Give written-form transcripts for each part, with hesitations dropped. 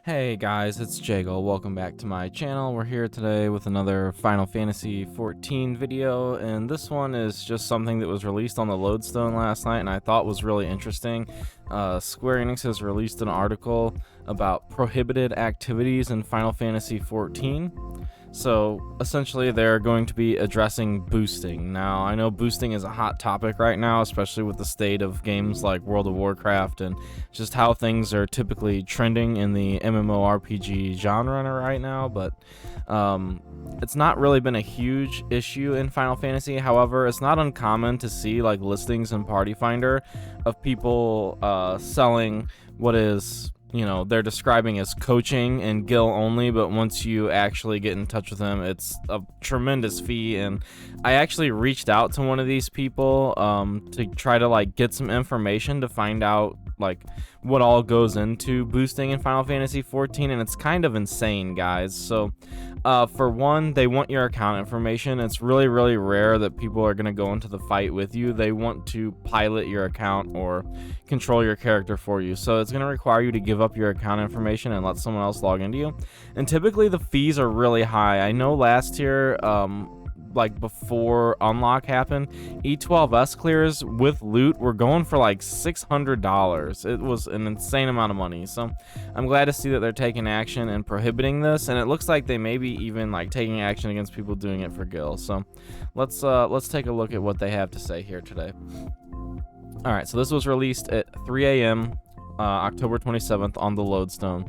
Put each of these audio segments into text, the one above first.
Hey guys, it's Jago. Welcome back to my channel. We're here today with another Final Fantasy XIV video, and this one is just something that was released on the Lodestone last night and I thought was really interesting. Square Enix has released an article about prohibited activities in Final Fantasy XIV. So essentially they're going to be addressing boosting. Now I know boosting is a hot topic right now, especially with the state of games like World of Warcraft and just how things are typically trending in the MMORPG genre right now, but it's not really been a huge issue in Final Fantasy. However, it's not uncommon to see like listings in Party Finder of people selling what is, you know, they're describing as coaching and guild only, but once you actually get in touch with them, it's a tremendous fee. And I actually reached out to one of these people to try to like get some information to find out like what all goes into boosting in Final Fantasy XIV, and it's kind of insane, guys. So for one, they want your account information. It's really rare that people are going to go into the fight with you. They want to pilot your account or control your character for you, so it's going to require you to give up your account information and let someone else log into you. And typically the fees are really high. I know last year, like before unlock happened, E12S clears with loot were going for like $600. It was an insane amount of money. So I'm glad to see that they're taking action and prohibiting this, and it looks like they may be even like taking action against people doing it for gil. So let's take a look at what they have to say here today. All right, so this was released at 3 a.m. October 27th on the Lodestone,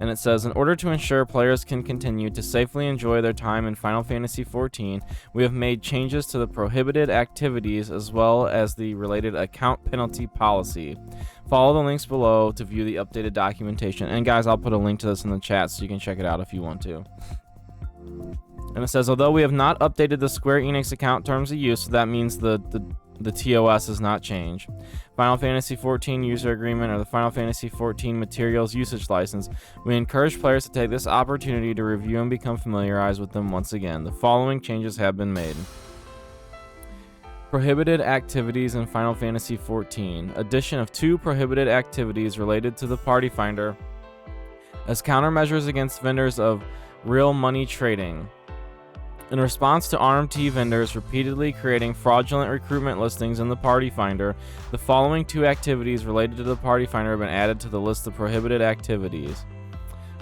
and it says, in order to ensure players can continue to safely enjoy their time in Final Fantasy XIV, we have made changes to the prohibited activities as well as the related account penalty policy. Follow the links below to view the updated documentation, and guys, I'll put a link to this in the chat so you can check it out if you want to. And it says, although we have not updated the Square Enix account terms of use, so that means the TOS has not changed. Final Fantasy XIV User Agreement or the Final Fantasy XIV Materials Usage License. We encourage players to take this opportunity to review and become familiarized with them once again. The following changes have been made. Prohibited activities in Final Fantasy XIV. Addition of 2 prohibited activities related to the Party Finder as countermeasures against vendors of real money trading. In response to RMT vendors repeatedly creating fraudulent recruitment listings in the Party Finder, the following 2 activities related to the Party Finder have been added to the list of prohibited activities.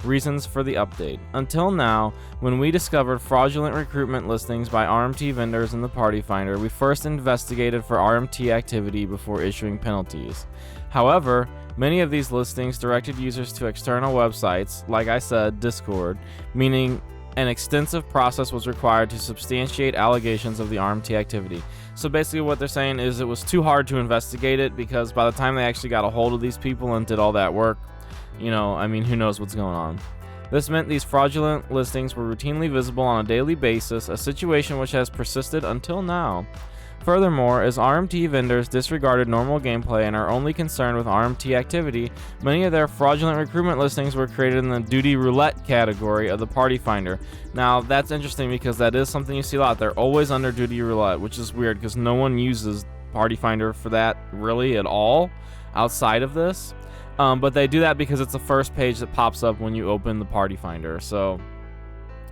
Reasons for the update. Until now, when we discovered fraudulent recruitment listings by RMT vendors in the Party Finder, we first investigated for RMT activity before issuing penalties. However, many of these listings directed users to external websites, like I said, Discord, meaning an extensive process was required to substantiate allegations of the RMT activity. So basically what they're saying is it was too hard to investigate it, because by the time they actually got a hold of these people and did all that work, you know, I mean, who knows what's going on. This meant these fraudulent listings were routinely visible on a daily basis, a situation which has persisted until now. Furthermore, as RMT vendors disregarded normal gameplay and are only concerned with RMT activity, many of their fraudulent recruitment listings were created in the duty roulette category of the Party Finder. Now, that's interesting because that is something you see a lot. They're always under duty roulette, which is weird because no one uses Party Finder for that really at all outside of this. But they do that because it's the first page that pops up when you open the Party Finder. So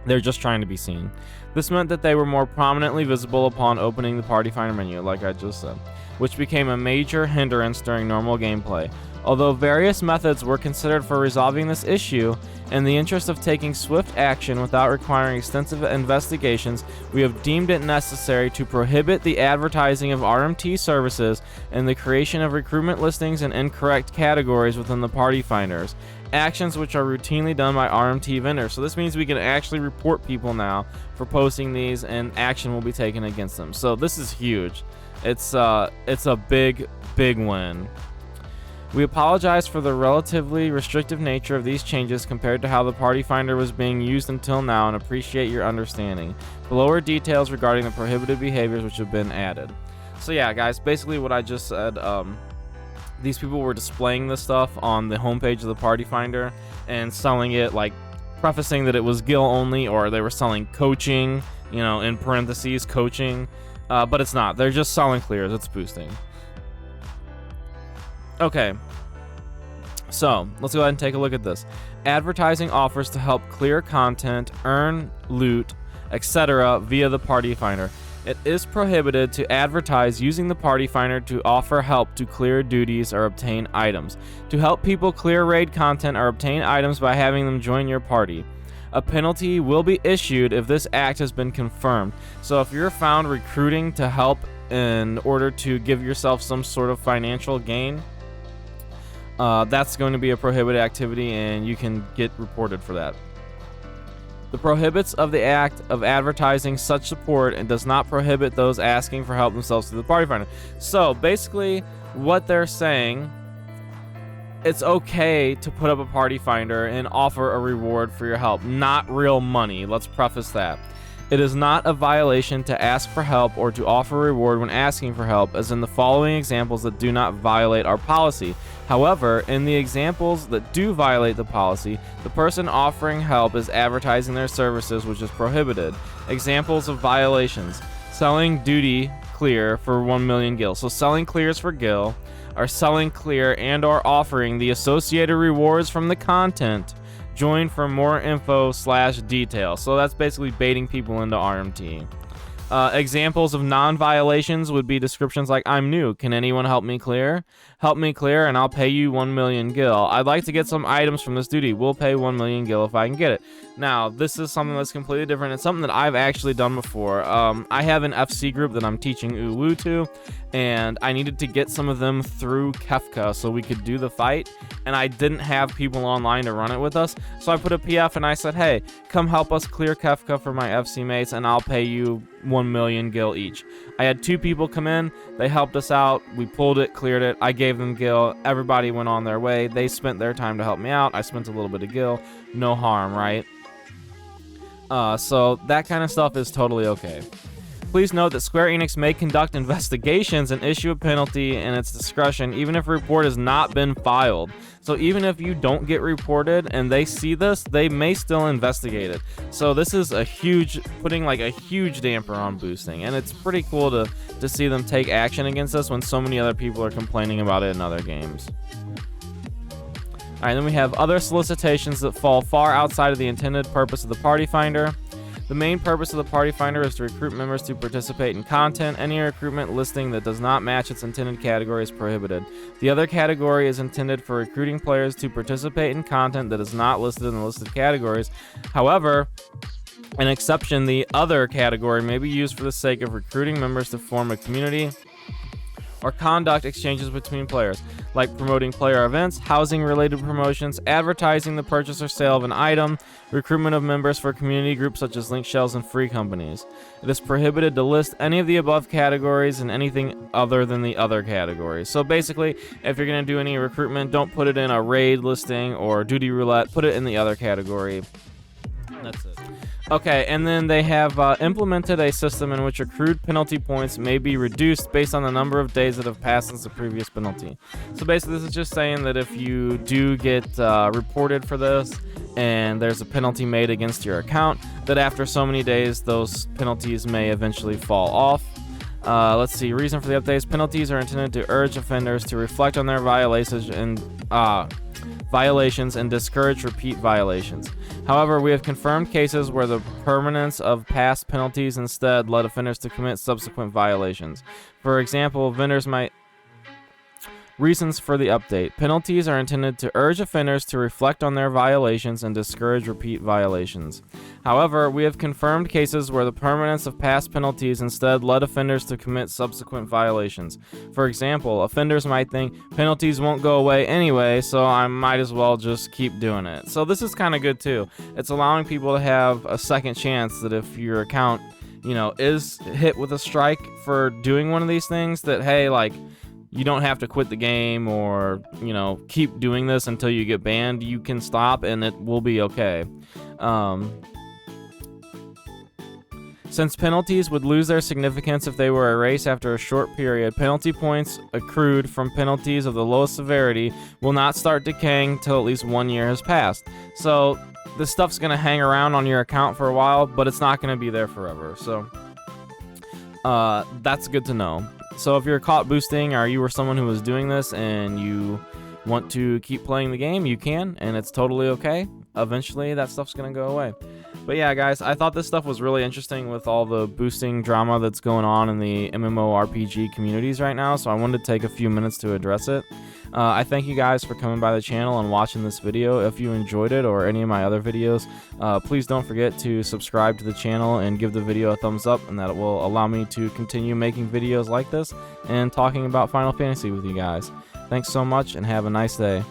they're just trying to be seen. This meant that they were more prominently visible upon opening the Party Finder menu, like I just said, which became a major hindrance during normal gameplay. Although various methods were considered for resolving this issue, in the interest of taking swift action without requiring extensive investigations, we have deemed it necessary to prohibit the advertising of RMT services and the creation of recruitment listings in incorrect categories within the Party Finders. Actions which are routinely done by RMT vendors. So this means we can actually report people now for posting these, and action will be taken against them. So this is huge. It's a big win. We apologize for the relatively restrictive nature of these changes compared to how the Party Finder was being used until now, and appreciate your understanding. Below are details regarding the prohibited behaviors which have been added. So yeah, guys, basically what I just said, these people were displaying this stuff on the homepage of the Party Finder and selling it, like prefacing that it was guild only, or they were selling coaching, you know, in parentheses, coaching, but it's not. They're just selling clears. It's boosting. Okay, so let's go ahead and take a look at this. advertising offers to help clear content, earn loot, etc. via the Party Finder. It is prohibited to advertise using the Party Finder to offer help to clear duties or obtain items. To help people clear raid content or obtain items by having them join your party. A penalty will be issued if this act has been confirmed. So if you're found recruiting to help in order to give yourself some sort of financial gain, that's going to be a prohibited activity and you can get reported for that. The prohibits of the act of advertising such support and does not prohibit those asking for help themselves through the Party Finder. So basically what they're saying, it's okay to put up a Party Finder and offer a reward for your help, not real money. Let's preface that. It is not a violation to ask for help or to offer a reward when asking for help, as in the following examples that do not violate our policy. However, in the examples that do violate the policy, the person offering help is advertising their services, which is prohibited. Examples of violations: selling duty clear for 1 million gil. So selling clears for gil, or selling clear and or offering the associated rewards from the content. Join for more info/detail. So that's basically baiting people into RMT. Examples of non-violations would be descriptions like, I'm new, can anyone help me clear? Help me clear and I'll pay you 1 million gil. I'd like to get some items from this duty. We'll pay 1 million gil if I can get it. Now, this is something that's completely different. It's something that I've actually done before. I have an FC group that I'm teaching Uwu to, and I needed to get some of them through Kefka so we could do the fight, and I didn't have people online to run it with us. So I put a PF and I said, hey, come help us clear Kefka for my FC mates and I'll pay you 1 million gil each. I had 2 people come in, they helped us out, we pulled it, cleared it, I gave them gil, everybody went on their way, they spent their time to help me out, I spent a little bit of gil, no harm, right? So that kind of stuff is totally okay. Please note that Square Enix may conduct investigations and issue a penalty in its discretion, even if a report has not been filed. So even if you don't get reported and they see this, they may still investigate it. So this is putting like a huge damper on boosting, and it's pretty cool to see them take action against us when so many other people are complaining about it in other games. Alright, then we have other solicitations that fall far outside of the intended purpose of the Party Finder. The main purpose of the Party Finder is to recruit members to participate in content. Any recruitment listing that does not match its intended category is prohibited. The other category is intended for recruiting players to participate in content that is not listed in the listed categories. However, an exception, the other category may be used for the sake of recruiting members to form a community or conduct exchanges between players, like promoting player events, housing-related promotions, advertising the purchase or sale of an item, recruitment of members for community groups such as link shells and free companies. It is prohibited to list any of the above categories and anything other than the other categories. So basically, if you're going to do any recruitment, don't put it in a raid listing or duty roulette, put it in the other category. That's it. Okay, and then they have implemented a system in which accrued penalty points may be reduced based on the number of days that have passed since the previous penalty. So basically, this is just saying that if you do get reported for this and there's a penalty made against your account, that after so many days, those penalties may eventually fall off. Let's see, reason for the updates. Penalties are intended to urge offenders to reflect on their violations and discourage repeat violations. However, we have confirmed cases where the permanence of past penalties instead led offenders to commit subsequent violations. For example, vendors might... Reasons for the update. Penalties are intended to urge offenders to reflect on their violations and discourage repeat violations. However, we have confirmed cases where the permanence of past penalties instead led offenders to commit subsequent violations. For example, offenders might think penalties won't go away anyway, so I might as well just keep doing it. So this is kind of good too. It's allowing people to have a second chance that if your account, is hit with a strike for doing one of these things, that hey, like, you don't have to quit the game or, keep doing this until you get banned. You can stop and it will be okay. Since penalties would lose their significance if they were erased after a short period, penalty points accrued from penalties of the lowest severity will not start decaying till at least 1 year has passed. So this stuff's going to hang around on your account for a while, but it's not going to be there forever. So that's good to know. So if you're caught boosting or you were someone who was doing this and you want to keep playing the game, you can, and it's totally okay. eventually that stuff's gonna go away. But yeah, guys, I thought this stuff was really interesting with all the boosting drama that's going on in the MMORPG communities right now, so I wanted to take a few minutes to address it. I thank you guys for coming by the channel and watching this video. If you enjoyed it or any of my other videos, please don't forget to subscribe to the channel and give the video a thumbs up, and that will allow me to continue making videos like this and talking about Final Fantasy with you guys. Thanks so much and have a nice day.